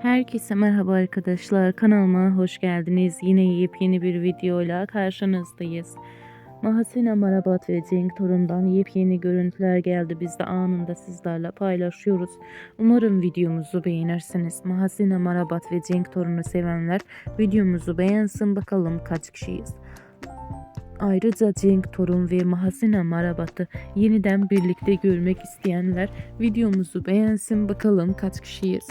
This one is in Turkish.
Herkese merhaba arkadaşlar. Kanalıma hoş geldiniz. Yine yepyeni bir videoyla karşınızdayız. Mahsine Marabat ve Cenk Torun'dan yepyeni görüntüler geldi. Biz de anında sizlerle paylaşıyoruz. Umarım videomuzu beğenirsiniz. Mahsine Marabat ve Cenk Torun'u sevenler videomuzu beğensin. Bakalım kaç kişiyiz. Ayrıca Cenk Torun ve Mahsine Marabat'ı yeniden birlikte görmek isteyenler videomuzu beğensin. Bakalım kaç kişiyiz.